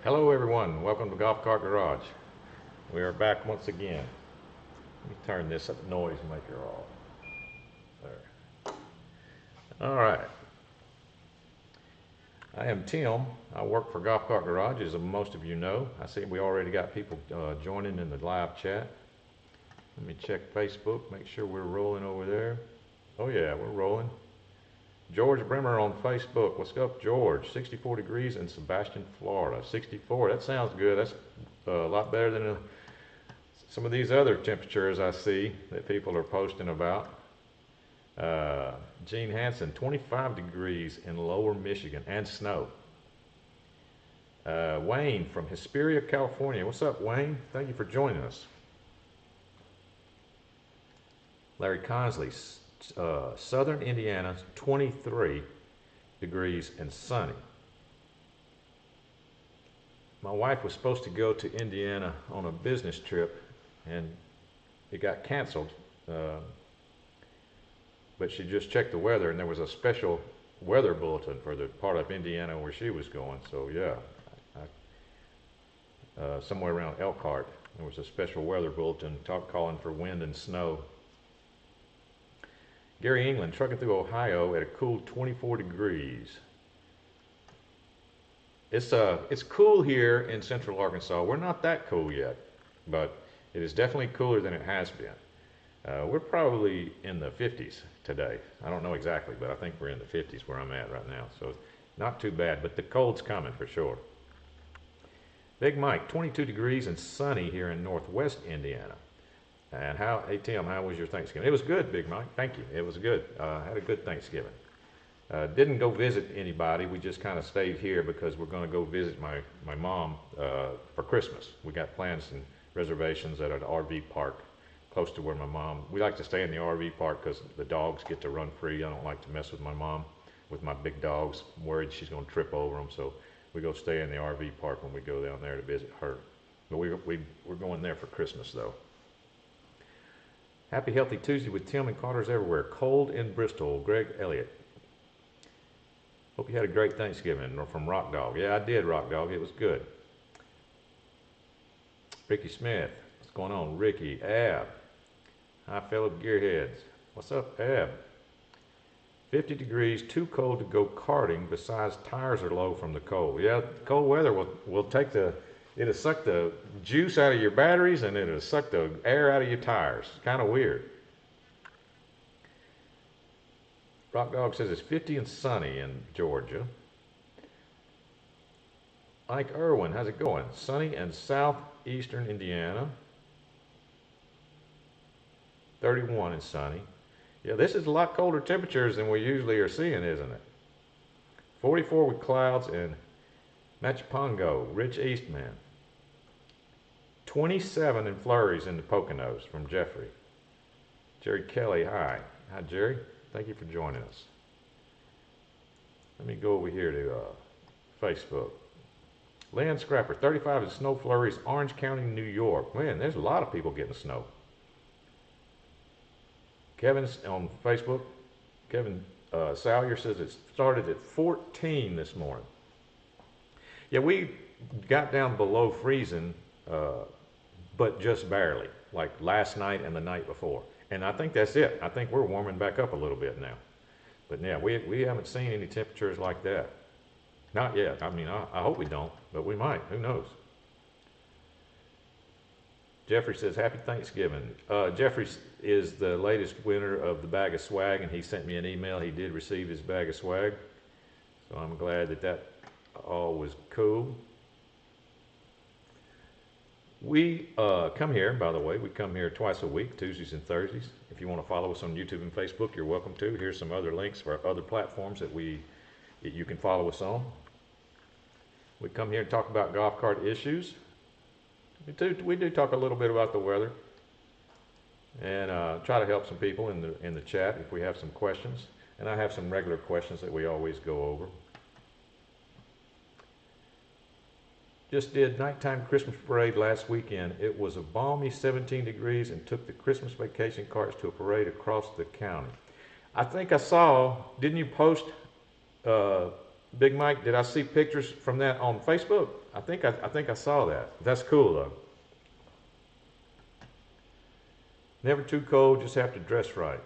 Hello everyone, welcome to Golf Cart Garage. We are back once again. Let me turn this noise maker off. There. All right. I am Tim. I work for Golf Cart Garage, as most of you know. I see we already got people joining in the live chat. Let me check Facebook, make sure we're rolling over there. Oh yeah, we're rolling. George Bremer on Facebook. What's up, George? 64 degrees in Sebastian, Florida. 64, that sounds good. That's a lot better than some of these other temperatures I see that people are posting about. Gene Hansen, 25 degrees in lower Michigan and snow. Wayne from Hesperia, California. What's up, Wayne? Thank you for joining us. Larry Consley, Southern Indiana, 23 degrees and sunny. My wife was supposed to go to Indiana on a business trip and it got canceled, but she just checked the weather and there was a special weather bulletin for the part of Indiana where she was going. So yeah, somewhere around Elkhart there was a special weather bulletin calling for wind and snow. Gary England, trucking through Ohio at a cool 24 degrees. It's cool here in central Arkansas. We're not that cool yet, but it is definitely cooler than it has been. We're probably in the 50s today. I don't know exactly, but I think we're in the 50s where I'm at right now. So not too bad, but the cold's coming for sure. Big Mike, 22 degrees and sunny here in northwest Indiana. And hey Tim, how was your Thanksgiving? It was good, Big Mike. Thank you. It was good. Had a good Thanksgiving. Didn't go visit anybody. We just kind of stayed here because we're going to go visit my mom for Christmas. We got plans and reservations at an RV park close to where my mom. We like to stay in the RV park because the dogs get to run free. I don't like to mess with my mom with my big dogs. I'm worried she's going to trip over them. So we go stay in the RV park when we go down there to visit her. But we're going there for Christmas though. Happy Healthy Tuesday with Tim and Carter's everywhere. Cold in Bristol, Greg Elliott. Hope you had a great Thanksgiving. From Rock Dog. Yeah, I did, Rock Dog. It was good. Ricky Smith. What's going on, Ricky? Ab. Hi, fellow gearheads. What's up, Ab? 50 degrees, too cold to go karting. Besides, tires are low from the cold. Yeah, cold weather will take it'll suck the juice out of your batteries and it'll suck the air out of your tires. It's kind of weird. Rock Dog says it's 50 and sunny in Georgia. Mike Irwin, how's it going? Sunny in southeastern Indiana. 31 and sunny. Yeah, this is a lot colder temperatures than we usually are seeing, isn't it? 44 with clouds in Machipongo, Rich Eastman. 27 in flurries in the Poconos from Jeffrey. Jerry Kelly, hi. Hi, Jerry. Thank you for joining us. Let me go over here to Facebook. Lynn Scrapper, 35 in snow flurries, Orange County, New York. Man, there's a lot of people getting snow. Kevin's on Facebook. Kevin Salyer says it started at 14 this morning. Yeah, we got down below freezing, but just barely, like last night and the night before. And I think that's it. I think we're warming back up a little bit now. But yeah, we haven't seen any temperatures like that. Not yet. I mean, I hope we don't, but we might. Who knows? Jeffrey says, happy Thanksgiving. Jeffrey is the latest winner of the bag of swag, and he sent me an email. He did receive his bag of swag. So I'm glad that all was cool. We come here, by the way, we come here twice a week, Tuesdays and Thursdays. If you want to follow us on YouTube and Facebook, you're welcome to. Here's some other links for other platforms that you can follow us on. We come here and talk about golf cart issues. We do talk a little bit about the weather and try to help some people in the chat if we have some questions. And I have some regular questions that we always go over. Just did nighttime Christmas parade last weekend. It was a balmy 17 degrees and took the Christmas vacation carts to a parade across the county. I think I saw, didn't you post Big Mike, did I see pictures from that on Facebook? I think I saw that. That's cool though. Never too cold, just have to dress right.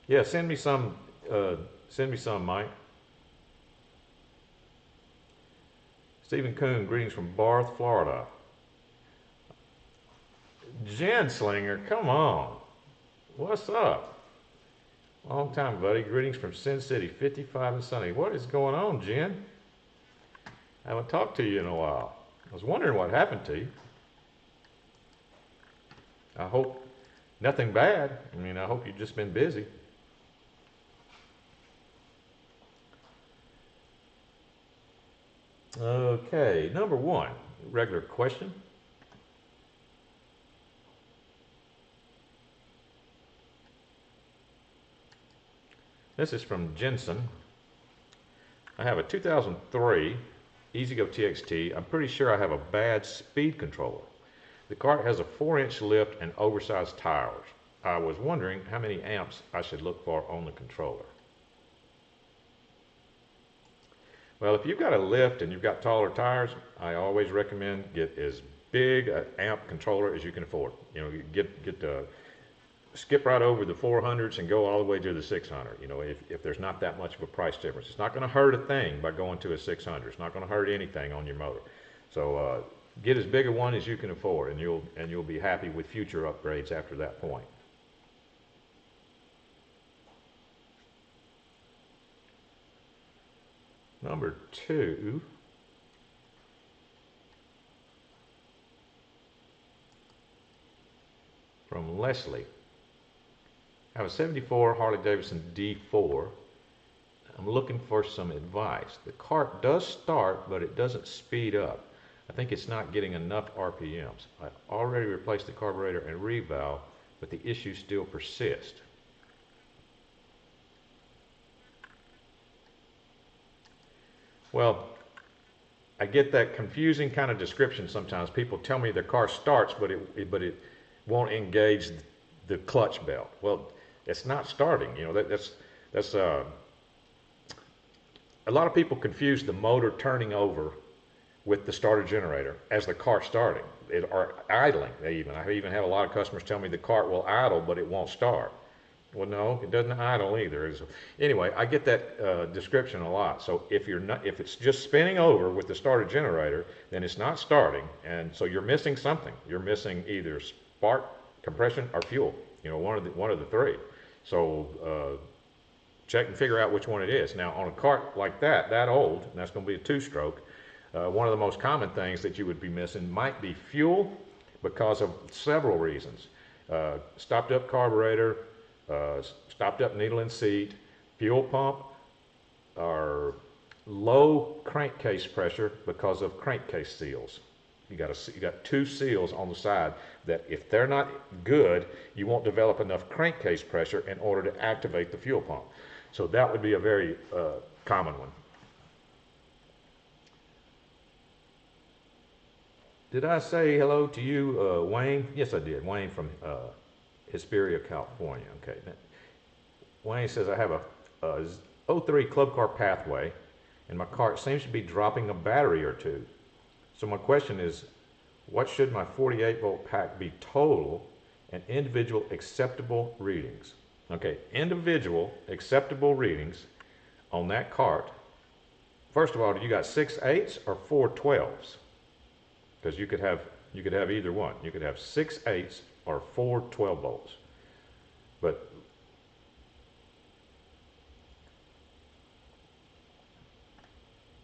Yeah, send me some. Send me some, Mike. Stephen Coon, greetings from Barth, Florida. Jen Slinger, come on. What's up? Long time, buddy. Greetings from Sin City, 55 and sunny. What is going on, Jen? I haven't talked to you in a while. I was wondering what happened to you. I hope nothing bad. I mean, I hope you've just been busy. Okay, number one, regular question. This is from Jensen. I have a 2003 E-Z-GO TXT. I'm pretty sure I have a bad speed controller. The cart has a 4-inch lift and oversized tires. I was wondering how many amps I should look for on the controller. Well, if you've got a lift and you've got taller tires, I always recommend get as big an amp controller as you can afford. You know, skip right over the 400s and go all the way to the 600. You know, if there's not that much of a price difference, it's not going to hurt a thing by going to a 600. It's not going to hurt anything on your motor. So get as big a one as you can afford, and you'll be happy with future upgrades after that point. Number two, from Leslie. I have a 74 Harley Davidson D4. I'm looking for some advice. The cart does start, but it doesn't speed up. I think it's not getting enough RPMs. I already replaced the carburetor and revalve, but the issues still persist. Well, I get that confusing kind of description sometimes. People tell me their car starts, but it won't engage the clutch belt. Well, it's not starting. You know, that's a lot of people confuse the motor turning over with the starter generator as the car starting, or idling. I even had a lot of customers tell me the cart will idle, but it won't start. Well, no, it doesn't idle either. Anyway, I get that description a lot. So if it's just spinning over with the starter generator, then it's not starting, and so you're missing something. You're missing either spark, compression, or fuel. You know, one of the three. So check and figure out which one it is. Now, on a cart like that old, and that's going to be a two-stroke, one of the most common things that you would be missing might be fuel, because of several reasons. Stopped up carburetor, stopped up needle and seat, fuel pump, or low crankcase pressure because of crankcase seals. You got two seals on the side that, if they're not good, you won't develop enough crankcase pressure in order to activate the fuel pump. So that would be a very common one. Did I say hello to you, Wayne? Yes, I did. Wayne from Hesperia, California. Okay. Wayne says, I have a 03 Club Car Pathway, and my cart seems to be dropping a battery or two. So my question is, what should my 48 volt pack be total and individual acceptable readings? Okay, individual acceptable readings on that cart. First of all, you got 6 8s or 4 12s? Because you could have either one. You could have 6 8s or 4 12 volts. But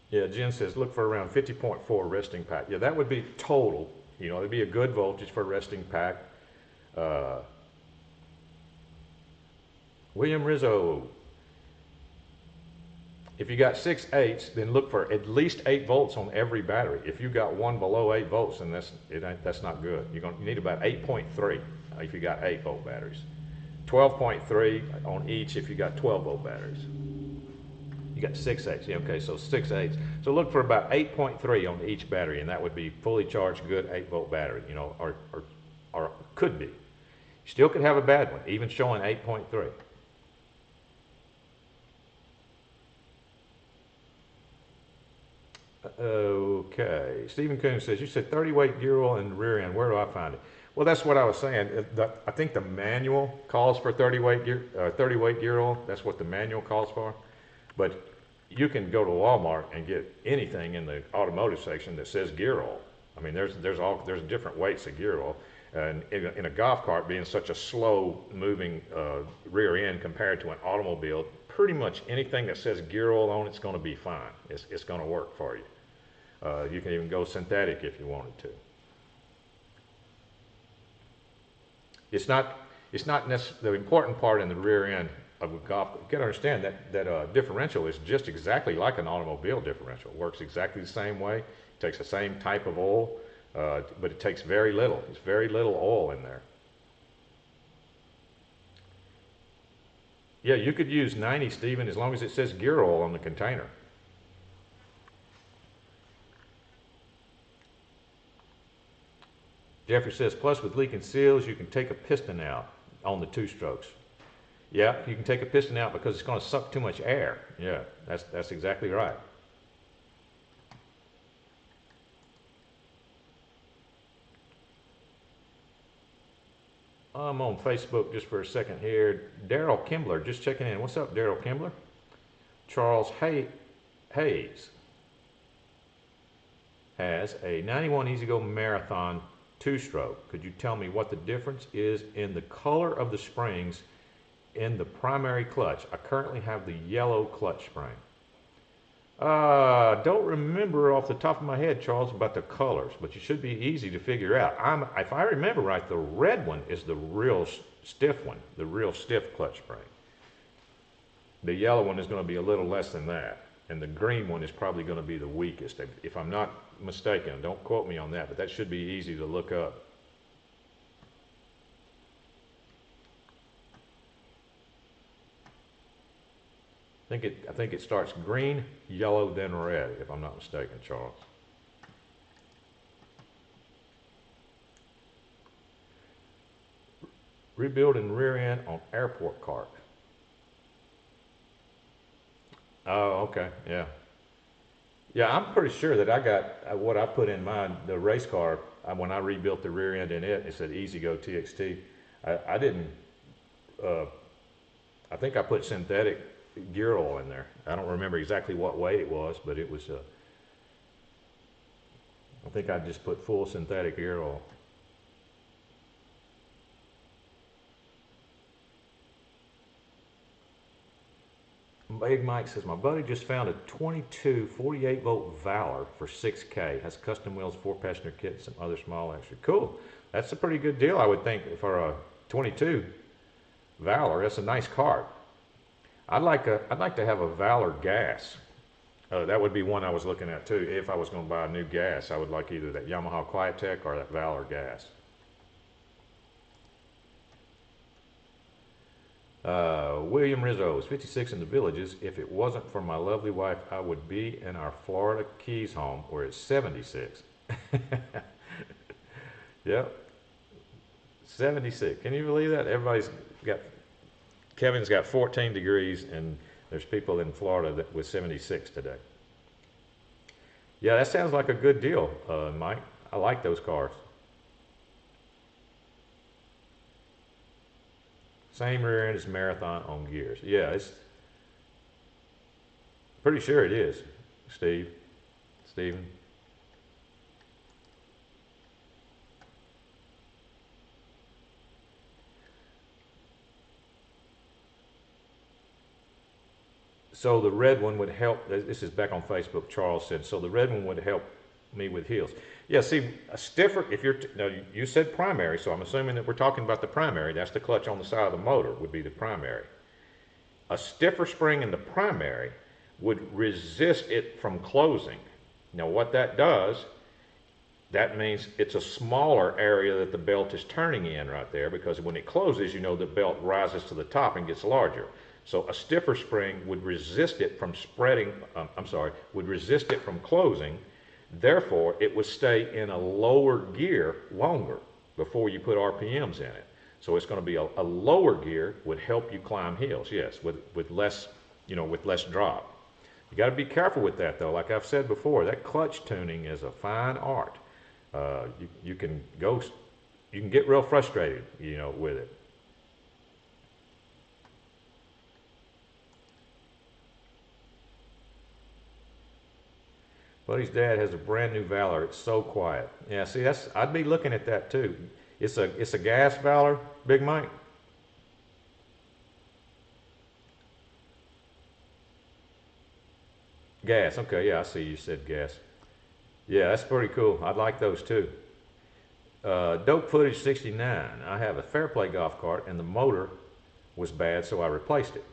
yeah, Jen says look for around 50.4 resting pack. Yeah, that would be total. You know, it'd be a good voltage for resting pack. William Rizzo. If you got 6 8s, then look for at least 8 volts on every battery. If you got one below 8 volts, then that's not good. You need about 8.3 if you got 8 volt batteries. 12.3 on each if you got 12 volt batteries. You got 6 8s. Yeah, okay, so 6 8s. So look for about 8.3 on each battery, and that would be fully charged, good 8 volt battery. You know, or could be. You still could have a bad one, even showing 8.3. Okay. Stephen Coons says, you said 30 weight gear oil in the rear end. Where do I find it? Well, that's what I was saying. I think the manual calls for 30 weight gear oil. That's what the manual calls for. But you can go to Walmart and get anything in the automotive section that says gear oil. I mean, there's different weights of gear oil. And in a golf cart being such a slow moving rear end compared to an automobile, pretty much anything that says gear oil on it's going to be fine. It's going to work for you. You can even go synthetic if you wanted to. It's not necessarily the important part in the rear end of a golf. You got to understand that differential is just exactly like an automobile differential. It works exactly the same way. It takes the same type of oil, but it takes very little. There's very little oil in there. Yeah, you could use 90, Stephen, as long as it says gear oil on the container. Jeffrey says, plus with leaking seals, you can take a piston out on the two strokes. Yeah, you can take a piston out because it's going to suck too much air. Yeah, that's exactly right. I'm on Facebook just for a second here. Daryl Kimbler, just checking in. What's up, Daryl Kimbler? Charles Hayes has a 91 E-Z-GO Marathon two-stroke. Could you tell me what the difference is in the color of the springs in the primary clutch? I currently have the yellow clutch spring. Don't remember off the top of my head, Charles, about the colors, but you should be easy to figure out. If I remember right, the red one is the real stiff one, the real stiff clutch spring. The yellow one is going to be a little less than that, and the green one is probably going to be the weakest. If I'm not mistaken, don't quote me on that, but that should be easy to look up. I think it starts green, yellow, then red, if I'm not mistaken, Charles. Rebuilding rear end on airport cart. Oh, okay, yeah. Yeah, I'm pretty sure that I got what I put in the race car, when I rebuilt the rear end in it said E-Z-GO TXT. I didn't, I think I put synthetic gear oil in there. I don't remember exactly what weight it was, but it was, I think I just put full synthetic gear oil. Big Mike says, my buddy just found a 22 48 volt Valor for 6K. Has custom wheels, 4-passenger kit, some other small extra. Cool. That's a pretty good deal, I would think, for a 22 Valor. That's a nice car. I'd like to have a Valor gas. That would be one I was looking at too. If I was going to buy a new gas, I would like either that Yamaha QuietTech or that Valor gas. William Rizzo is 56 in the Villages. If it wasn't for my lovely wife, I would be in our Florida Keys home where it's 76. Yep. 76. Can you believe that? Kevin's got 14 degrees, and there's people in Florida with 76 today. Yeah, that sounds like a good deal, Mike. I like those cars. Same rear end as Marathon on gears. Yeah, it's pretty sure it is, Stephen. So the red one would help. This is back on Facebook. Charles said, so the red one would help me with heels. Yeah, see, a stiffer, now you said primary, so I'm assuming that we're talking about the primary. That's the clutch on the side of the motor would be the primary. A stiffer spring in the primary would resist it from closing. Now what that does, that means it's a smaller area that the belt is turning in right there, because when it closes, you know the belt rises to the top and gets larger. So a stiffer spring would resist it from would resist it from closing. Therefore, it would stay in a lower gear longer before you put RPMs in it. So it's going to be a lower gear would help you climb hills, yes, with less, with less drop. You got to be careful with that though. Like I've said before, that clutch tuning is a fine art. You can go, you can get real frustrated, you know, with it. Buddy's dad has a brand new Valor. It's so quiet. Yeah, see, that's, I'd be looking at that too. It's a gas Valor, Big Mike. Gas. Okay, yeah, I see you said gas. Yeah, that's pretty cool. I'd like those too. Dope Footage 69. I have a Fairplay golf cart and the motor was bad, so I replaced it.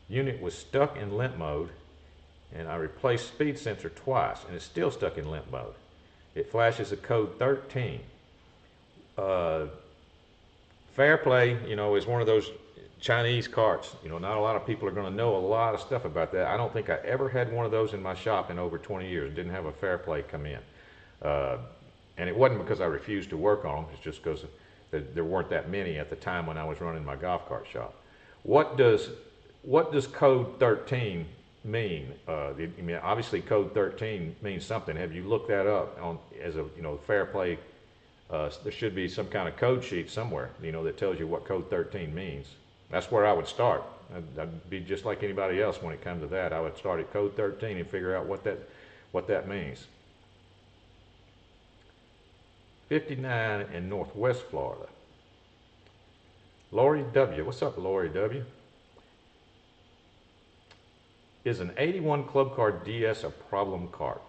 Unit was stuck in limp mode, and I replaced speed sensor twice, and it's still stuck in limp mode. It flashes a code 13. Fairplay, you know, is one of those Chinese carts. You know, not a lot of people are going to know a lot of stuff about that. I don't think I ever had one of those in my shop in over 20 years. Didn't have a Fairplay come in. And it wasn't because I refused to work on them. It's just because there weren't that many at the time when I was running my golf cart shop. What does code 13 mean? I mean, obviously code 13 means something. Have you looked that up on as a, you know, Fairplay? There should be some kind of code sheet somewhere, you know, that tells you what code 13 means. That's where I would start. I'd be just like anybody else when it comes to that. I would start at code 13 and figure out what that means. 59 in Northwest Florida. Lori W. What's up, Lori W? Is an 81 Club Car DS a problem cart?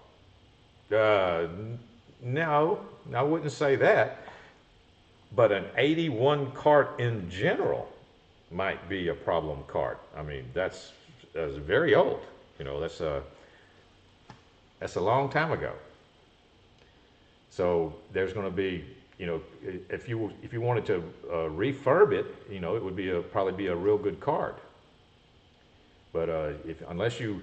No, I wouldn't say that. But an 81 cart in general might be a problem cart. I mean, that's very old. You know, that's a long time ago. So there's going to be, you know, if you wanted to refurb it, you know, it would be probably be a real good cart. But unless you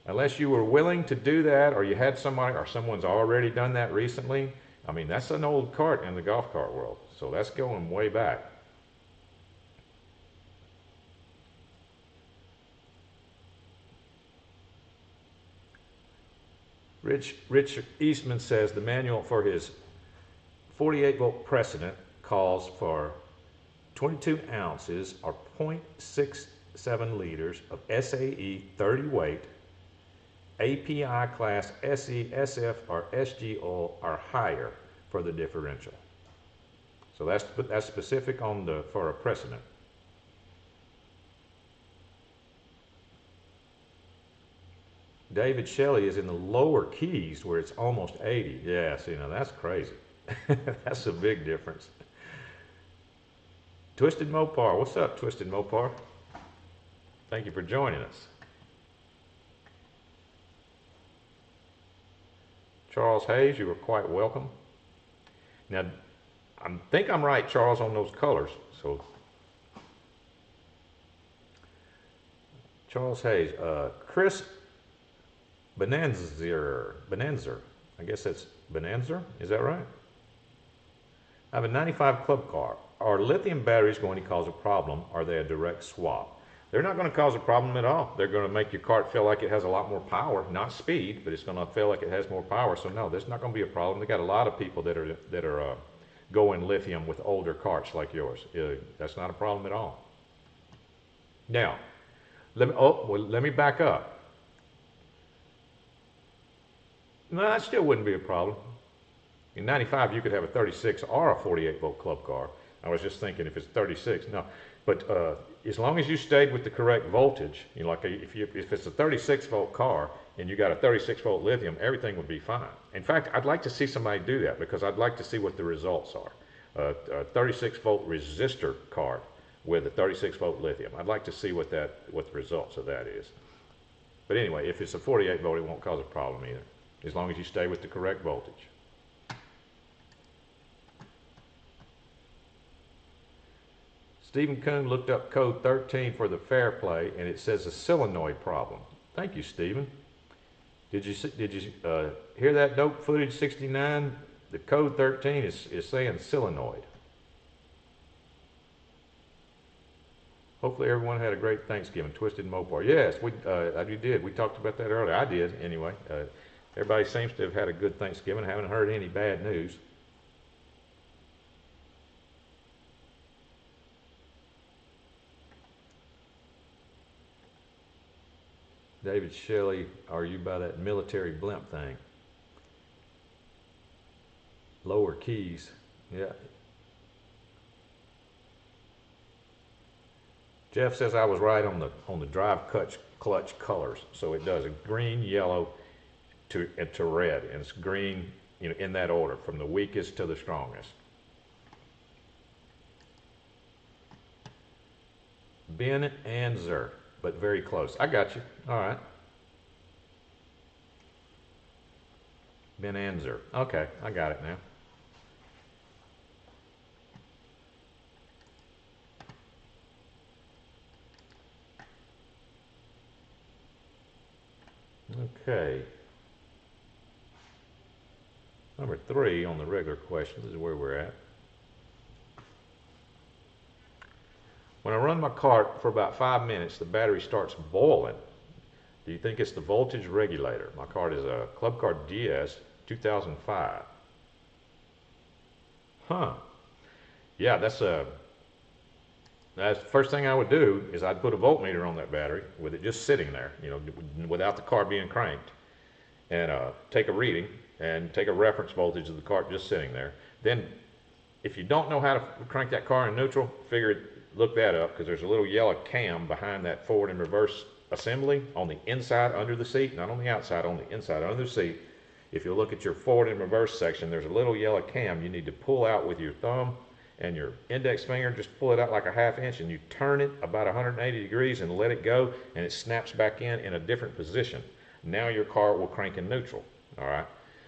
were willing to do that, or you had somebody, or someone's already done that recently, I mean, that's an old cart in the golf cart world. So that's going way back. Rich Eastman says the manual for his 48 volt precedent calls for 22 ounces or 0.67 liters of SAE 30 weight, API class SE, SF, or SG oil or higher for the differential. So that's specific on for a precedent. David Shelley is in the lower keys where it's almost 80. Yeah, see, now that's crazy. That's a big difference. Twisted Mopar. What's up, Twisted Mopar? Thank you for joining us. Charles Hayes, you were quite welcome. Now, I think I'm right, Charles, on those colors. So, Charles Hayes, Chris Bonanzer, I guess that's Bonanzer, is that right? I have a 95 club car. Are lithium batteries going to cause a problem? Are they a direct swap? They're not going to cause a problem at all. They're going to make your cart feel like it has a lot more power, not speed, but it's going to feel like it has more power. So no, there's not going to be a problem. They got a lot of people that are going lithium with older carts like yours. That's not a problem at all. Now, let me back up. No, that still wouldn't be a problem. In 95, you could have a 36 or a 48 volt club car. I was just thinking if it's 36, no. But as long as you stayed with the correct voltage, you know, like if it's a 36 volt car and you got a 36 volt lithium, everything would be fine. In fact, I'd like to see somebody do that because I'd like to see what the results are. A 36 volt resistor card with a 36 volt lithium. I'd like to see what the results of that is. But anyway, if it's a 48 volt, it won't cause a problem either, as long as you stay with the correct voltage. Stephen Kuhn looked up code 13 for the Fairplay, and it says a solenoid problem. Thank you, Stephen. Did you hear that, Dope Footage 69? The code 13 is saying solenoid. Hopefully everyone had a great Thanksgiving. Twisted Mopar. Yes, you did. We talked about that earlier. I did, anyway. Everybody seems to have had a good Thanksgiving. I haven't heard any bad news. David Shelley, are you by that military blimp thing? Lower keys. Yeah. Jeff says I was right on the drive clutch colors. So it does a green, yellow to red, and it's green, in that order from the weakest to the strongest. Ben Anzer, but very close. I got you. All right. Ben Anzer. Okay, I got it now. Okay. Number 3 on the regular questions is where we're at. When I run my cart for about 5 minutes, the battery starts boiling. Do you think it's the voltage regulator? My cart is a Club Car DS 2005. Huh. Yeah, that's the first thing I would do is I'd put a voltmeter on that battery with it just sitting there, without the car being cranked, and take a reading and take a reference voltage of the cart just sitting there. Then, if you don't know how to crank that car in neutral, look that up, because there's a little yellow cam behind that forward and reverse assembly on the inside under the seat, not on the outside, on the inside under the seat. If you look at your forward and reverse section, there's a little yellow cam you need to pull out with your thumb and your index finger. Just pull it out like a ½ inch, and you turn it about 180 degrees and let it go, and it snaps back in a different position. Now your car will crank in neutral. All right.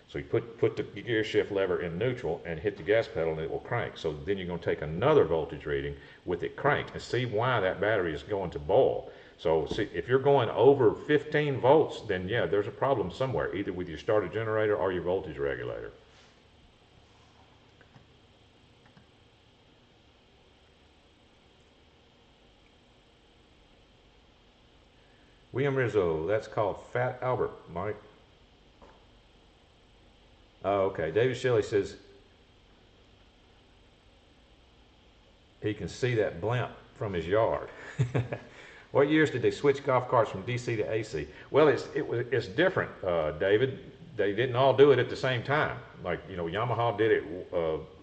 So you put the gear shift lever in neutral and hit the gas pedal, and it will crank. So then you're going to take another voltage reading with it cranked and see why that battery is going to boil. So see, if you're going over 15 volts, then yeah, there's a problem somewhere, either with your starter generator or your voltage regulator. William Rizzo, that's called Fat Albert, Mike. Oh, okay. David Shelley says he can see that blimp from his yard. What years did they switch golf carts from DC to AC? Well, it's different, David. They didn't all do it at the same time. Like, Yamaha did it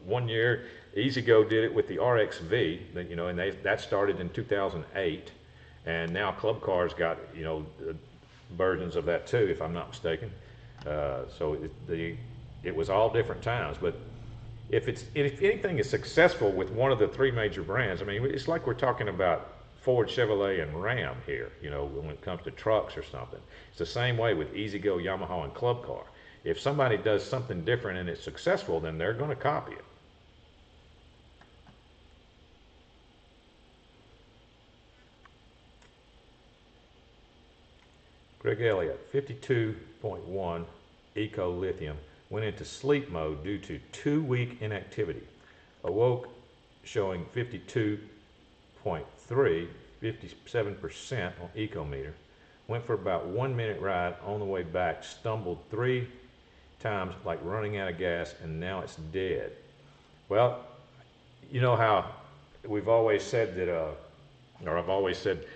1 year. E-Z-GO did it with the RX-V, and that started in 2008. And now Club Cars got, versions of that too, if I'm not mistaken. So it was all different times. But if anything is successful with one of the 3 major brands, I mean, it's like we're talking about Ford, Chevrolet, and Ram here, when it comes to trucks or something. It's the same way with E-Z-GO, Yamaha, and Club Car. If somebody does something different and it's successful, then they're going to copy it. Greg Elliott, 52.1 Eco Lithium, went into sleep mode due to 2-week inactivity. Awoke showing 52.3, 57% on Ecometer. Went for about 1 minute ride. On the way back, stumbled 3 times like running out of gas, and now it's dead. Well, you know how we've always said that, or I've always said,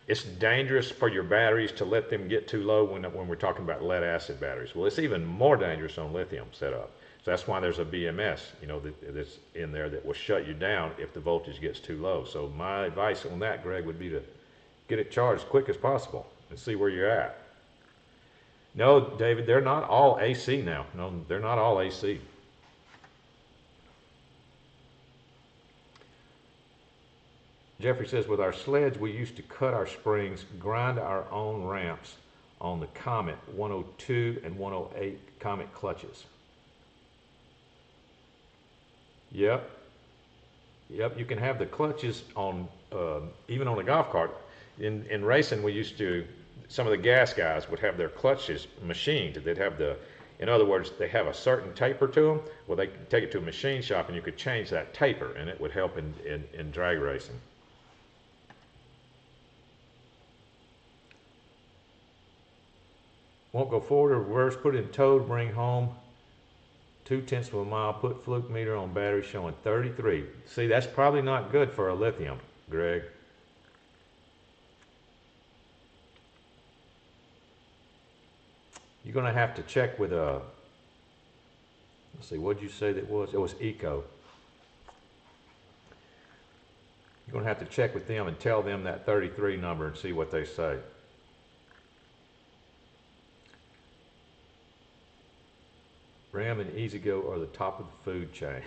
it's dangerous for your batteries to let them get too low when we're talking about lead acid batteries. Well, it's even more dangerous on lithium setup. So that's why there's a BMS, that's in there that will shut you down if the voltage gets too low. So my advice on that, Greg, would be to get it charged as quick as possible and see where you're at. No, David, they're not all AC now. No, they're not all AC. Jeffrey says, with our sleds, we used to cut our springs, grind our own ramps on the Comet 102 and 108 Comet clutches. Yep, you can have the clutches on, even on a golf cart. In racing, we used to, some of the gas guys would have their clutches machined. They'd have in other words, they have a certain taper to them. Well, they could take it to a machine shop and you could change that taper, and it would help in drag racing. Won't go forward or reverse. Put in towed, bring home. 0.2 of a mile. Put fluke meter on battery showing 33. See, that's probably not good for a lithium, Greg. You're going to have to check with a, let's see, what did you say that was? It was Eco. You're going to have to check with them and tell them that 33 number and see what they say. Ram and E-Z-GO are the top of the food chain.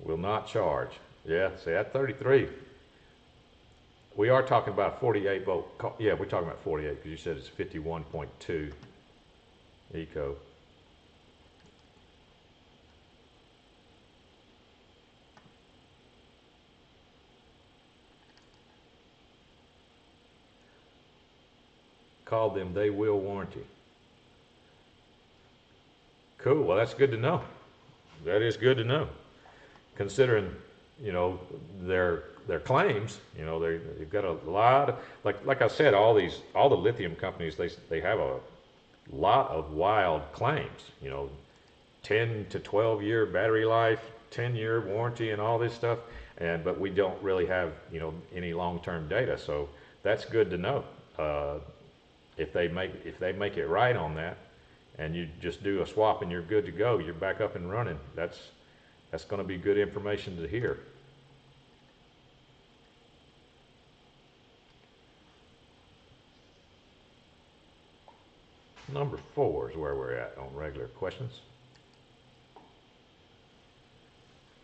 Will not charge. Yeah, see that 33. We are talking about a 48 volt. Yeah, we're talking about 48 because you said it's 51.2 Eco. Call them, they will warranty. Cool, well that's good to know. That is good to know. Considering, you know, their claims, you know, they've got a lot of, like I said, all the lithium companies, they have a lot of wild claims, you know, 10 to 12 year battery life, 10-year warranty and all this stuff, but we don't really have, you know, any long-term data, so that's good to know. If they make it right on that, and you just do a swap and you're good to go, you're back up and running, that's going to be good information to hear. Number 4 is where we're at on regular questions.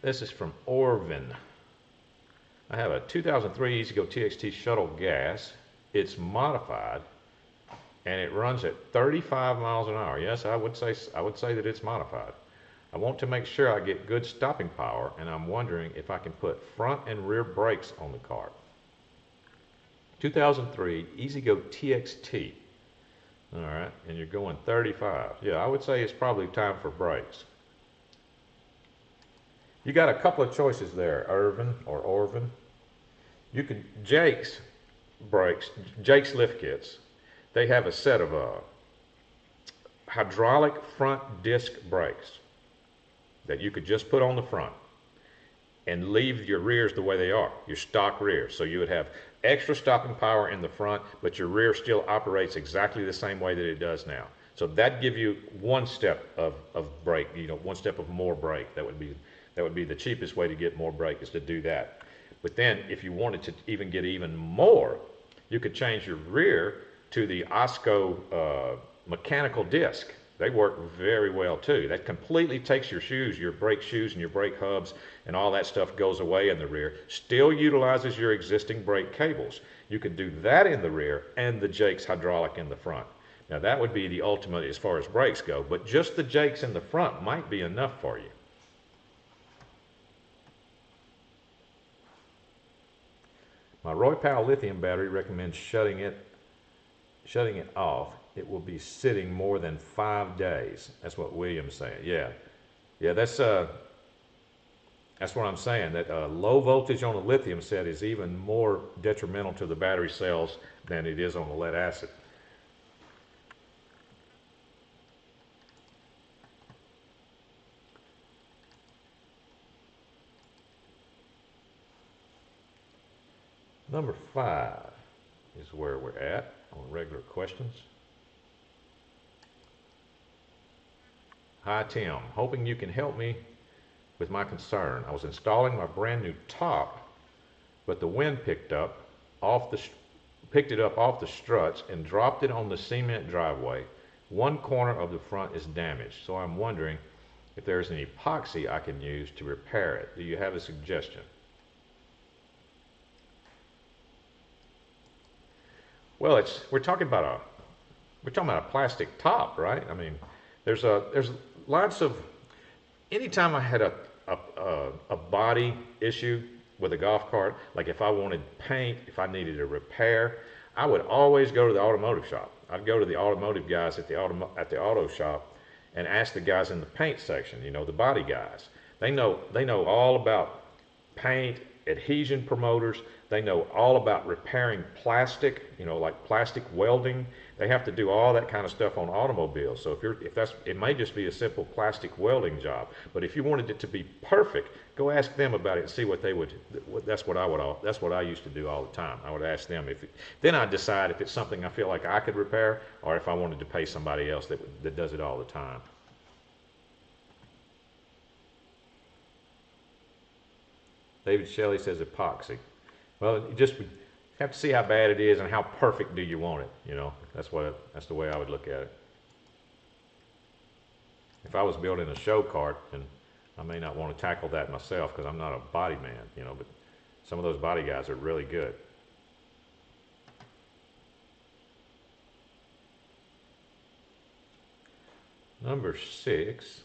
This is from Orvin. I have a 2003 E-Z-GO TXT shuttle gas. It's modified and it runs at 35 miles an hour. Yes, I would say that it's modified. I want to make sure I get good stopping power, and I'm wondering if I can put front and rear brakes on the car. 2003 E-Z-GO TXT. All right, and you're going 35. Yeah, I would say it's probably time for brakes. You got a couple of choices there, Irvin or Orvin. You could, Jake's brakes, Jake's lift kits, they have a set of hydraulic front disc brakes that you could just put on the front and leave your rears the way they are, your stock rears. So you would have extra stopping power in the front, but your rear still operates exactly the same way that it does now. So that give you one step of brake, you know, one step of more brake. That would be the cheapest way to get more brake, is to do that. But then if you wanted to get even more, you could change your rear to the OSCO mechanical disc. They work very well too. That completely takes your shoes, your brake shoes and your brake hubs and all that stuff goes away in the rear. Still utilizes your existing brake cables. You could do that in the rear and the Jake's hydraulic in the front. Now that would be the ultimate as far as brakes go, but just the Jake's in the front might be enough for you. My Roy Powell lithium battery recommends shutting it off. It will be sitting more than 5 days. That's what William's saying. Yeah, that's what I'm saying. That low voltage on a lithium set is even more detrimental to the battery cells than it is on the lead acid. Number 5 is where we're at on regular questions. Hi Tim, hoping you can help me with my concern. I was installing my brand new top, but the wind picked it up off the struts and dropped it on the cement driveway. One corner of the front is damaged, so I'm wondering if there's an epoxy I can use to repair it. Do you have a suggestion? Well, we're talking about a plastic top, right? I mean, there's lots of, anytime I had a body issue with a golf cart, like if I wanted paint, if I needed a repair, I would always go to the automotive shop. I'd go to the automotive guys at the auto shop and ask the guys in the paint section, you know, the body guys. They know all about paint adhesion promoters. They know all about repairing plastic, you know, like plastic welding. They have to do all that kind of stuff on automobiles. So if that's, it may just be a simple plastic welding job, but if you wanted it to be perfect, go ask them about it and see what they would. That's what I used to do all the time. I would ask them then I'd decide if it's something I feel like I could repair, or if I wanted to pay somebody else that does it all the time. David Shelley says epoxy. Well, you just have to see how bad it is and how perfect do you want it. You know, that's the way I would look at it. If I was building a show cart, then I may not want to tackle that myself because I'm not a body man, you know, but some of those body guys are really good. Number 6.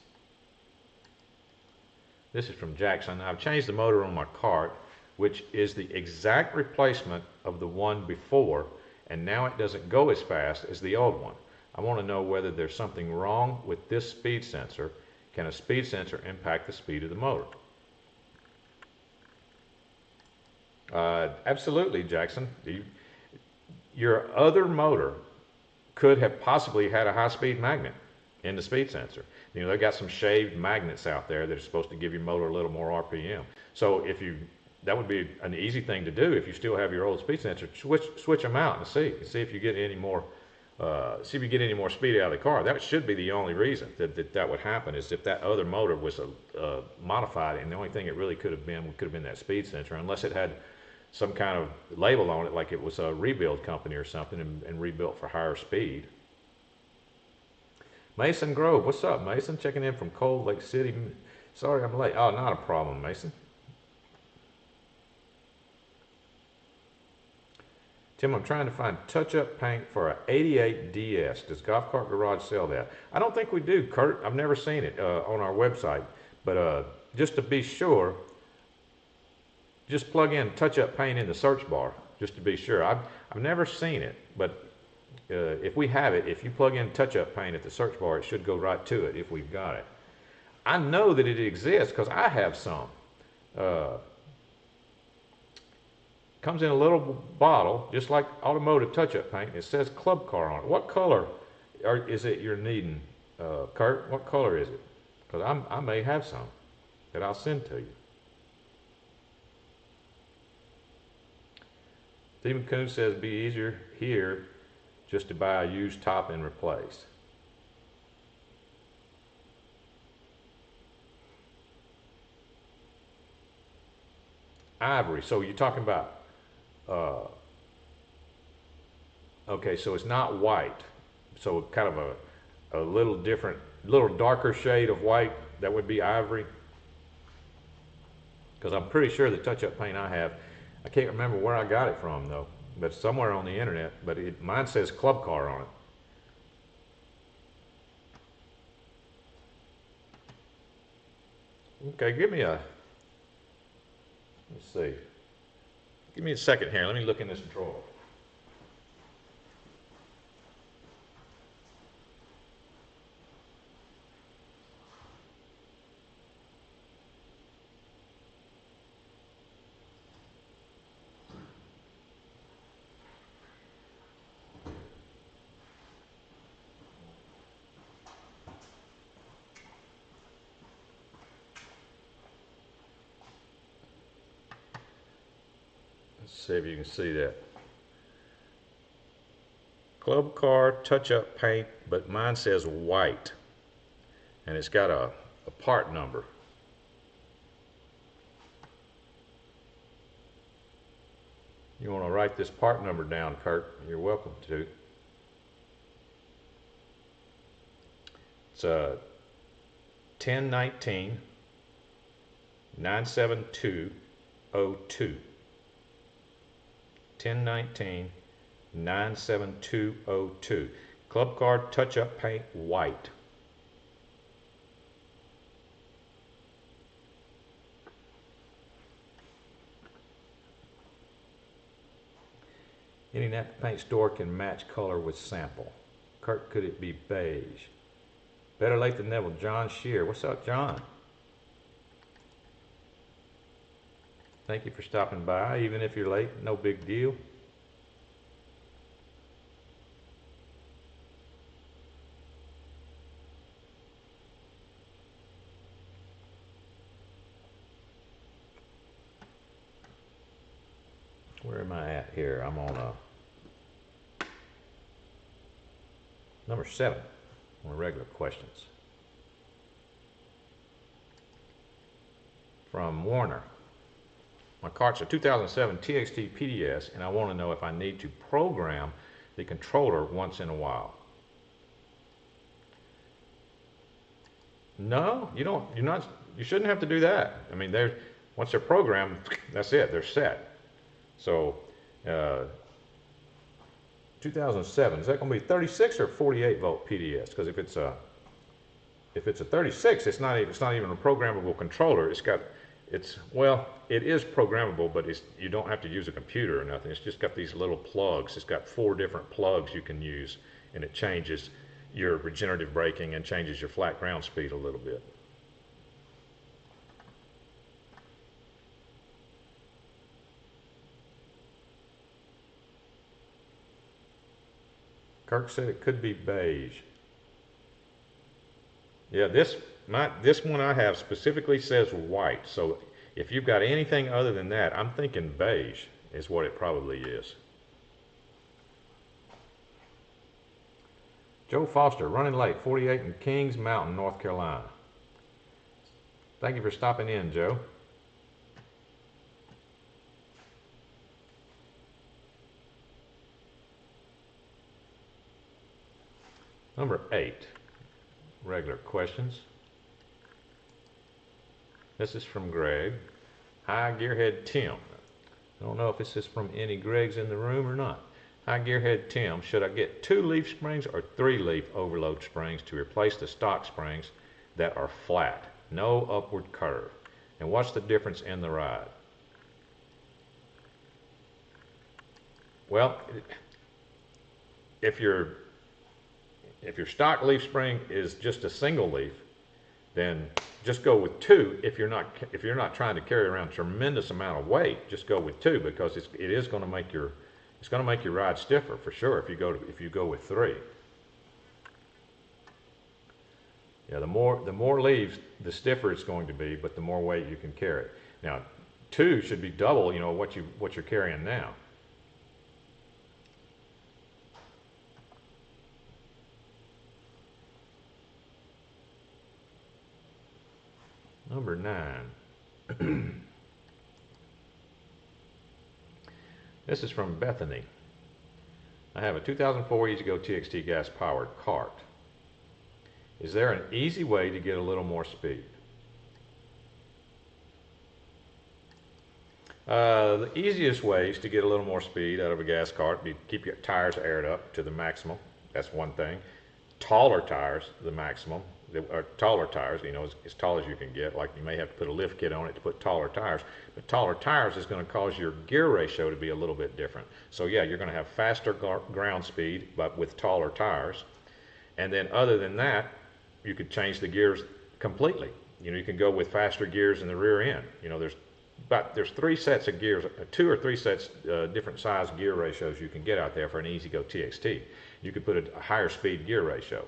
This is from Jackson. I've changed the motor on my cart, which is the exact replacement of the one before, and now it doesn't go as fast as the old one. I want to know whether there's something wrong with this speed sensor. Can a speed sensor impact the speed of the motor? Absolutely, Jackson. Your other motor could have possibly had a high-speed magnet in the speed sensor. You know, they've got some shaved magnets out there that are supposed to give your motor a little more RPM. So that would be an easy thing to do if you still have your old speed sensor. Switch them out and see if you get any more. See if you get any more speed out of the car. That should be the only reason that would happen, is if that other motor was modified, and the only thing it really could have been that speed sensor, unless it had some kind of label on it, like it was a rebuild company or something, and rebuilt for higher speed. Mason Grove, what's up, Mason? Checking in from Cold Lake City. Sorry I'm late. Oh, not a problem, Mason. Tim, I'm trying to find touch-up paint for a 88 DS. Does Golf Cart Garage sell that? I don't think we do, Kurt. I've never seen it on our website. But just to be sure, just plug in touch-up paint in the search bar, just to be sure. I've never seen it, but if we have it, if you plug in touch-up paint at the search bar, it should go right to it if we've got it. I know that it exists because I have some. Comes in a little bottle, just like automotive touch-up paint. It says Club Car on it. What color is it you're needing, Kurt? What color is it? Because I may have some that I'll send to you. Stephen Coon says be easier here just to buy a used top and replace. Ivory. So you're talking about, okay, so it's not white. So kind of a little different, little darker shade of white, that would be ivory. Because I'm pretty sure the touch-up paint I have, I can't remember where I got it from though, but somewhere on the internet, but mine says Club Car on it. Okay, let's see. Give me a second here. Let me look in this drawer. See if you can see that. Club Car touch-up paint, but mine says white. And it's got a part number. You want to write this part number down, Kurt? You're welcome to. It's 1019 97202. 1019 97202. Club Car touch-up paint white. Any napkin paint store can match color with sample. Kurt, could it be beige? Better late than never. John Shear. What's up, John? Thank you for stopping by. Even if you're late, no big deal. Where am I at here? I'm on number 7 on regular questions. From Warner. My cart's a 2007 TXT PDS, and I want to know if I need to program the controller once in a while. No, you don't. You're not. You shouldn't have to do that. I mean, once they're programmed, that's it. They're set. So, 2007, is that going to be 36 or 48 volt PDS? Because if it's a 36, it's not even a programmable controller. Well, it is programmable, but you don't have to use a computer or nothing. It's just got these little plugs. It's got 4 different plugs you can use, and it changes your regenerative braking and changes your flat ground speed a little bit. Kirk said it could be beige. Yeah, this one I have specifically says white, so if you've got anything other than that, I'm thinking beige is what it probably is. Joe Foster, running late, 48 in Kings Mountain, North Carolina. Thank you for stopping in, Joe. Number 8, regular questions. This is from Greg. Hi, Gearhead Tim. I don't know if this is from any Gregs in the room or not. Hi, Gearhead Tim. Should I get 2 leaf springs or 3 leaf overload springs to replace the stock springs that are flat, no upward curve? And what's the difference in the ride? Well, if your stock leaf spring is just a single leaf, then just go with 2. If you're not trying to carry around a tremendous amount of weight, just go with 2, because it's going to make your ride stiffer for sure if you go with 3. Yeah, the more leaves, the stiffer it's going to be, but the more weight you can carry. Now, 2 should be double, what you're carrying now. Number 9. This is from Bethany. I have a 2004 E-Z-GO TXT gas-powered cart. Is there an easy way to get a little more speed? The easiest ways to get a little more speed out of a gas cart would be keep your tires aired up to the maximum. That's one thing. Taller tires, the maximum. Taller tires, as tall as you can get. Like you may have to put a lift kit on it to put taller tires. But taller tires is going to cause your gear ratio to be a little bit different. So yeah, you're going to have faster ground speed, but with taller tires. And then other than that, you could change the gears completely. You can go with faster gears in the rear end. There's 3 sets of gears, 2 or 3 sets, different size gear ratios you can get out there for an E-Z-GO TXT. You could put a higher speed gear ratio.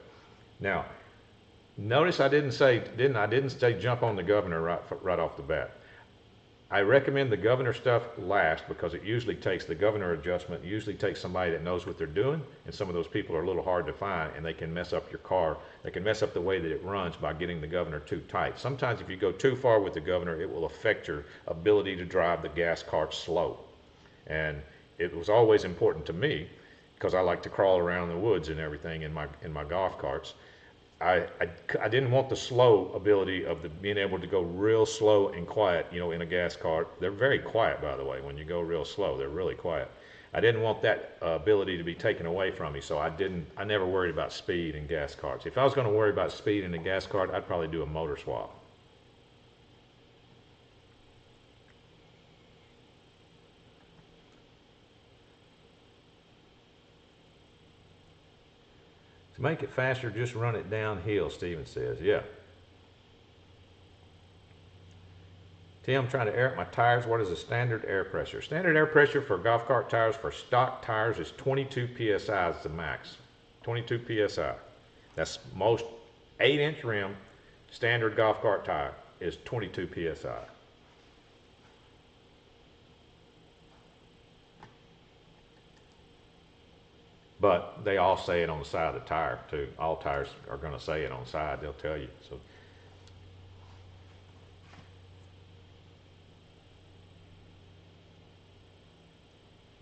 Now, notice I didn't say jump on the governor right off the bat. I recommend the governor stuff last, because it usually takes the governor adjustment, usually takes somebody that knows what they're doing, and some of those people are a little hard to find, and they can mess up your car. They can mess up the way that it runs by getting the governor too tight. Sometimes if you go too far with the governor, it will affect your ability to drive the gas cart slow. And it was always important to me, because I like to crawl around the woods and everything in my golf carts. I didn't want the slow ability of being able to go real slow and quiet, in a gas cart. They're very quiet, by the way. When you go real slow, they're really quiet. I didn't want that ability to be taken away from me, so I never worried about speed in gas carts. If I was going to worry about speed in a gas cart, I'd probably do a motor swap. To make it faster, just run it downhill, Steven says. Yeah. Tim, trying to air up my tires. What is the standard air pressure? Standard air pressure for golf cart tires for stock tires is 22 psi is the max. 22 psi. That's most 8-inch rim standard golf cart tire is 22 psi. But they all say it on the side of the tire too. All tires are going to say it on the side. They'll tell you. So.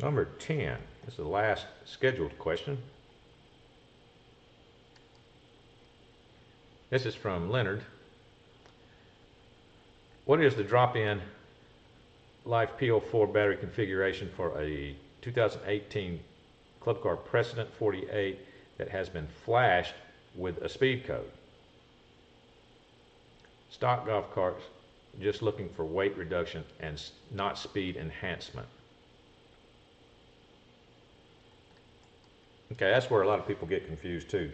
Number 10. This is the last scheduled question. This is from Leonard. What is the drop-in Life PO4 battery configuration for a 2018 Club Car Precedent 48 that has been flashed with a speed code? Stock golf carts just looking for weight reduction and not speed enhancement. Okay, that's where a lot of people get confused too.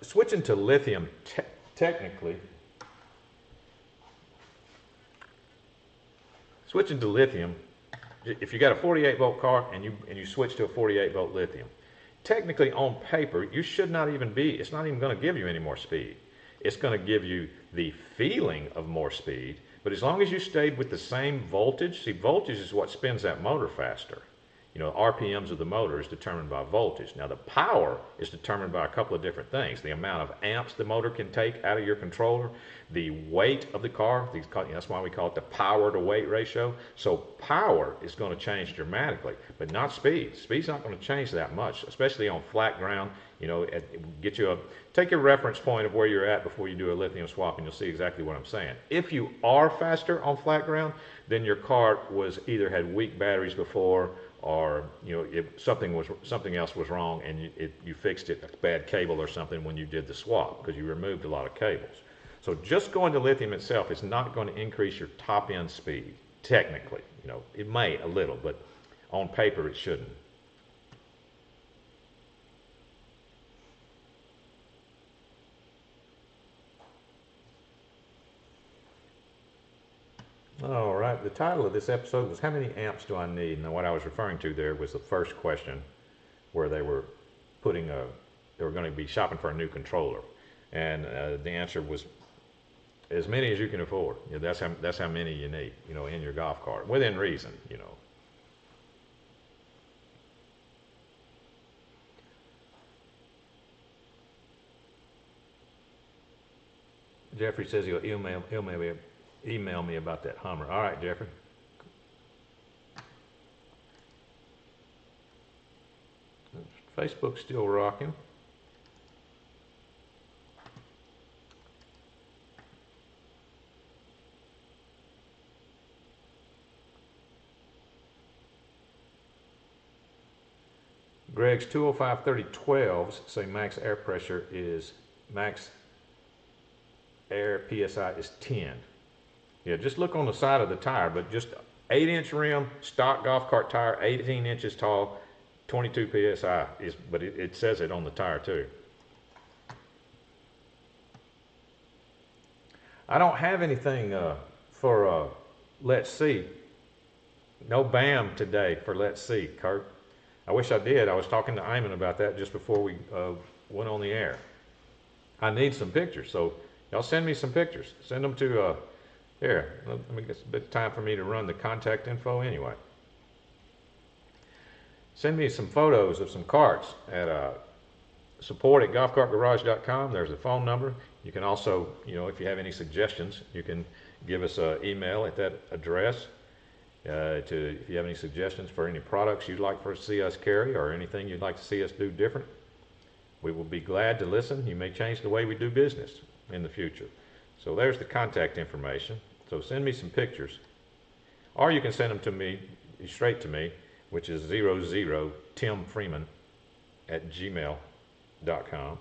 Switching to lithium, technically, switching to lithium, if you got a 48 volt car and you switch to a 48 volt lithium, technically on paper, you should not even be, it's not even going to give you any more speed. It's going to give you the feeling of more speed, but as long as you stayed with the same voltage, see, voltage is what spins that motor faster. You know, RPMs of the motor is determined by voltage. Now the power is determined by a couple of different things. The amount of amps the motor can take out of your controller, the weight of the car, that's why we call it the power to weight ratio. So power is going to change dramatically, but not speed. Speed's not going to change that much, especially on flat ground. You know, take your reference point of where you're at before you do a lithium swap and you'll see exactly what I'm saying. If you are faster on flat ground, then your car either had weak batteries before, or you know, something else was wrong and you fixed it, a bad cable or something when you did the swap because you removed a lot of cables. So just going to lithium itself is not going to increase your top end speed, technically. You know, it may a little, but on paper it shouldn't. All right, the title of this episode was How Many Amps Do I Need? And what I was referring to there was the first question where they were going to be shopping for a new controller. And the answer was as many as you can afford. You know, that's how many you need, you know, in your golf cart, within reason, you know. Jeffrey says he'll email me about that Hummer. All right, Jeffrey. Facebook's still rocking. Greg's 205/30/12s say max air pressure is max air PSI is 10. Yeah, just look on the side of the tire, but just 8-inch rim, stock golf cart tire, 18 inches tall, 22 PSI, but it says it on the tire too. I don't have anything for Let's See. No BAM today for Let's See, Kurt. I wish I did. I was talking to Ayman about that just before we went on the air. I need some pictures, so y'all send me some pictures. Send them to here. Let me get a bit of time for me to run the contact info anyway. Send me some photos of some carts at support@golfcartgarage.com. There's a phone number. You can also, you know, if you have any suggestions, you can give us an email at that address. If you have any suggestions for any products you'd like to see us carry or anything you'd like to see us do different, we will be glad to listen. You may change the way we do business in the future. So there's the contact information. So send me some pictures, or you can send them to me, straight to me, which is 00timfreeman@gmail.com.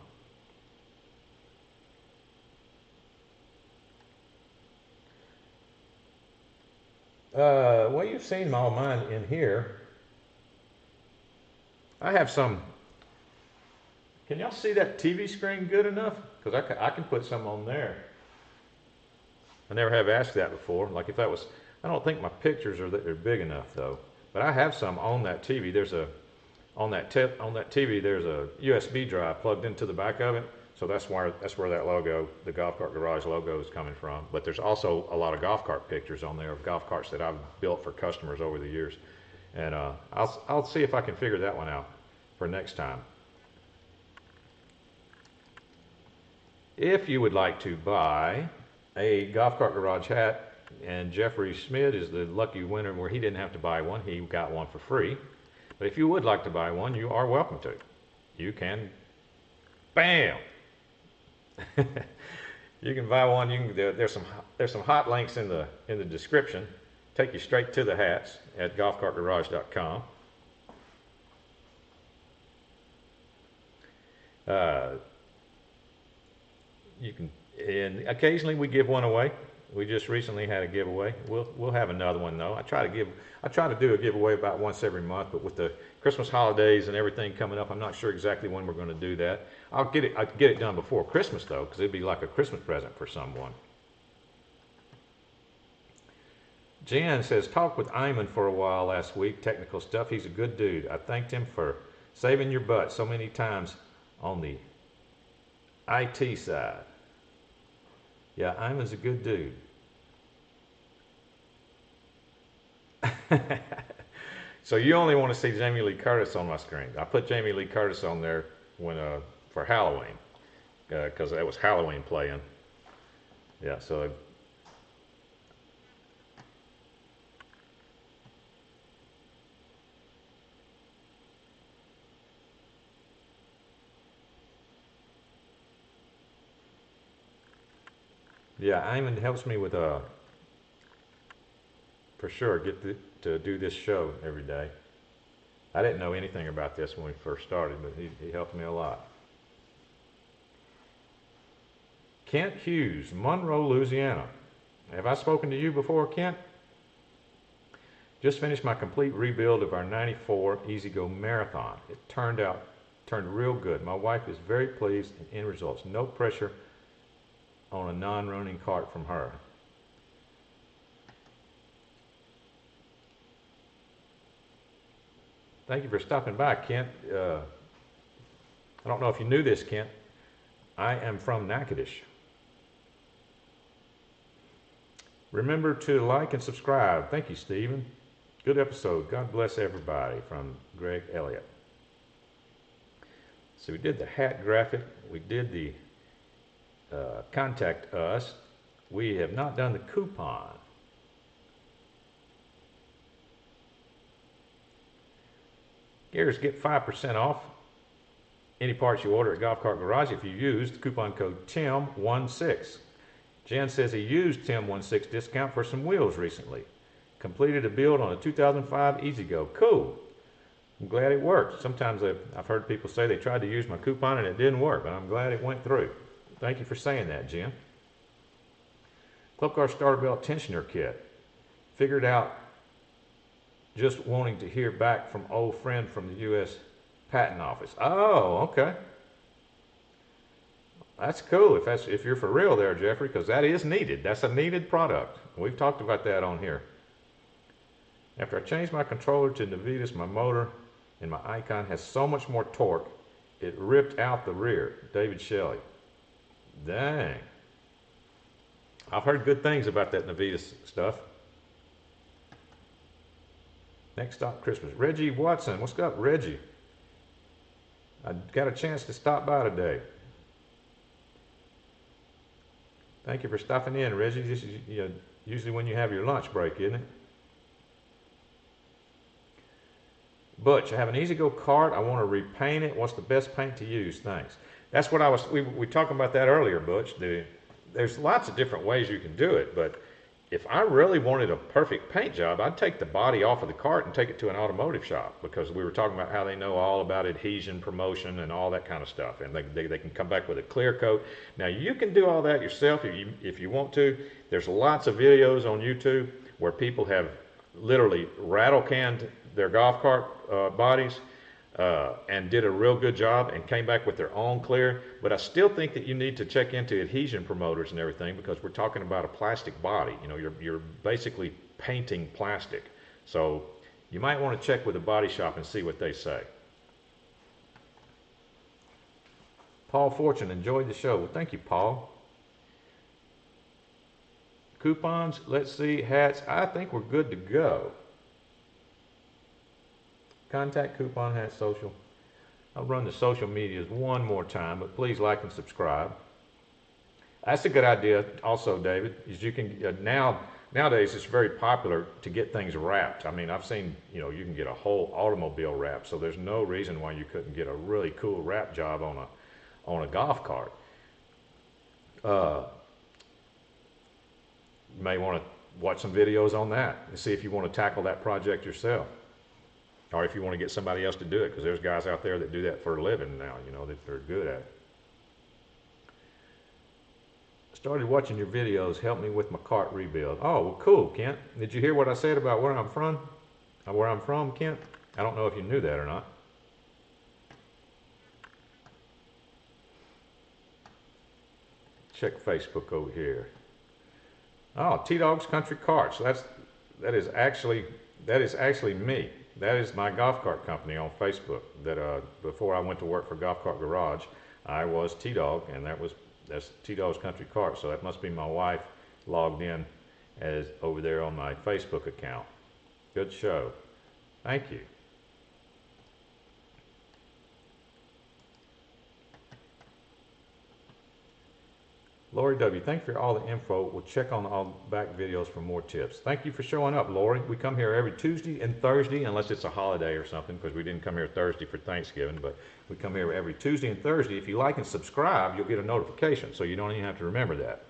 Well, you've seen all mine in here. I have some. Can y'all see that TV screen good enough? Because I can put some on there. I never have asked that before. Like if that was, I don't think my pictures are big enough though. But I have some on that TV. On that TV there's a USB drive plugged into the back of it. So that's where that logo, the Golf Cart Garage logo, is coming from. But there's also a lot of golf cart pictures on there of golf carts that I've built for customers over the years. And I'll see if I can figure that one out for next time. If you would like to buy a Golf Cart Garage hat, and Jeffrey Schmidt is the lucky winner where he didn't have to buy one, he got one for free. But if you would like to buy one, you are welcome to. You can, bam! You can buy one. There's some hot links in the description. Take you straight to the hats at golfcartgarage.com. You can, and occasionally we give one away. We just recently had a giveaway. We'll have another one though. I try to do a giveaway about once every month, but with the Christmas holidays and everything coming up, I'm not sure exactly when we're going to do that. I'll get it done before Christmas though, because it'd be like a Christmas present for someone. Jan says, talked with Iman for a while last week, technical stuff. He's a good dude. I thanked him for saving your butt so many times on the IT side. Yeah, Iman's a good dude. So you only want to see Jamie Lee Curtis on my screen. I put Jamie Lee Curtis on there for Halloween, because that was Halloween playing. Yeah, so yeah, Iman helps me with for sure to do this show every day. I didn't know anything about this when we first started, but he helped me a lot. Kent Hughes, Monroe, Louisiana. Have I spoken to you before, Kent? Just finished my complete rebuild of our 94 E-Z-GO Marathon. It turned real good. My wife is very pleased and end results. No pressure on a non-running cart from her. Thank you for stopping by, Kent. I don't know if you knew this, Kent. I am from Natchitoches. Remember to like and subscribe. Thank you, Stephen. Good episode. God bless everybody, from Greg Elliott. So we did the hat graphic. We did the contact us. We have not done the coupon. Gears, get 5% off any parts you order at Golf Cart Garage if you use the coupon code TIM16. Jan says he used TIM16 discount for some wheels recently. Completed a build on a 2005 E-Z-GO. Cool. I'm glad it worked. Sometimes I've heard people say they tried to use my coupon and it didn't work, but I'm glad it went through. Thank you for saying that, Jen. Club Car Starter Belt Tensioner Kit. Figured out just wanting to hear back from old friend from the U.S. Patent Office. Oh, okay. That's cool if you're for real there, Jeffrey, because that is needed. That's a needed product. We've talked about that on here. After I changed my controller to Navitas, my motor and my Icon has so much more torque, it ripped out the rear. David Shelley. Dang. I've heard good things about that Navitas stuff. Next stop, Christmas. Reggie Watson. What's up, Reggie? I got a chance to stop by today. Thank you for stopping in, Reggie. This is usually when you have your lunch break, isn't it? Butch, I have an E-Z-GO cart. I want to repaint it. What's the best paint to use? Thanks. That's what we were talking about that earlier, Butch. There's lots of different ways you can do it, but if I really wanted a perfect paint job, I'd take the body off of the cart and take it to an automotive shop, because we were talking about how they know all about adhesion, promotion, and all that kind of stuff, and they can come back with a clear coat. Now, you can do all that yourself if you want to. There's lots of videos on YouTube where people have literally rattle canned their golf cart bodies. and did a real good job and came back with their own clear. But I still think that you need to check into adhesion promoters and everything, because we're talking about a plastic body. You know, you're basically painting plastic. So you might want to check with the body shop and see what they say. Paul Fortune, enjoyed the show. Well, thank you, Paul. Coupons, let's see, hats. I think we're good to go. Contact Coupon Hat Social. I'll run the social medias one more time, but please like and subscribe. That's a good idea also, David, is you can, nowadays it's very popular to get things wrapped. I mean, I've seen, you know, you can get a whole automobile wrap, so there's no reason why you couldn't get a really cool wrap job on a golf cart. You may want to watch some videos on that and see if you want to tackle that project yourself, or if you want to get somebody else to do it, because there's guys out there that do that for a living now, you know, that they're good at it. Started watching your videos, helped me with my cart rebuild. Oh, well, cool, Kent. Did you hear what I said about where I'm from? Where I'm from, Kent? I don't know if you knew that or not. Check Facebook over here. Oh, T-Dog's Country Carts. That is actually me. That is my golf cart company on Facebook. That before I went to work for Golf Cart Garage, I was T-Dog, and that's T-Dog's Country Carts. So that must be my wife logged in as over there on my Facebook account. Good show. Thank you. Lori W., thank you for all the info. We'll check on all back videos for more tips. Thank you for showing up, Lori. We come here every Tuesday and Thursday, unless it's a holiday or something, because we didn't come here Thursday for Thanksgiving, but we come here every Tuesday and Thursday. If you like and subscribe, you'll get a notification, so you don't even have to remember that.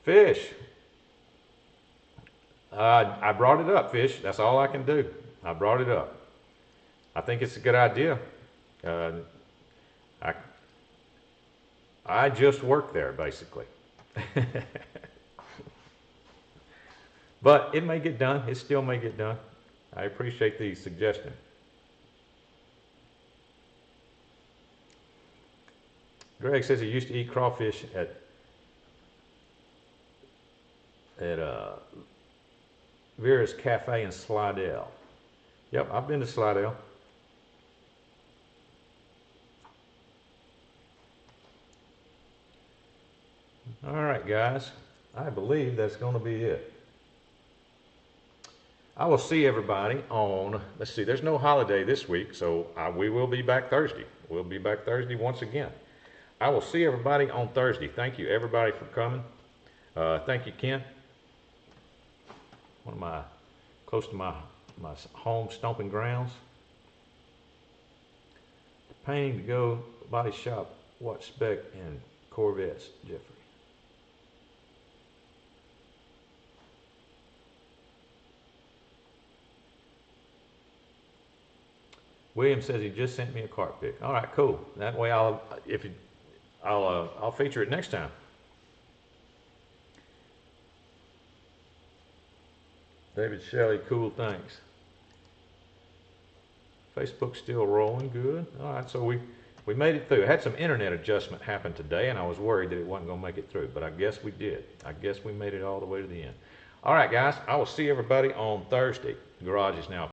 Fish. I brought it up, Fish. That's all I can do. I brought it up. I think it's a good idea. I just work there, basically. But it may get done. It still may get done. I appreciate the suggestion. Greg says he used to eat crawfish at Vera's Cafe in Slidell. Yep, I've been to Slidell. All right, guys, I believe that's going to be it. I will see everybody on, let's see, there's no holiday this week, so we will be back Thursday. We'll be back Thursday once again. I will see everybody on Thursday. Thank you, everybody, for coming. Thank you, Kent. Close to my home stomping grounds. Painting to go, body shop, what spec, and Corvettes, Jeffrey. William says he just sent me a cart pic. All right, cool. That way I'll feature it next time. David Shelley, cool, thanks. Facebook's still rolling, good. All right, so we made it through. I had some internet adjustment happen today, and I was worried that it wasn't going to make it through, but I guess we did. I guess we made it all the way to the end. All right, guys, I will see everybody on Thursday. The garage is now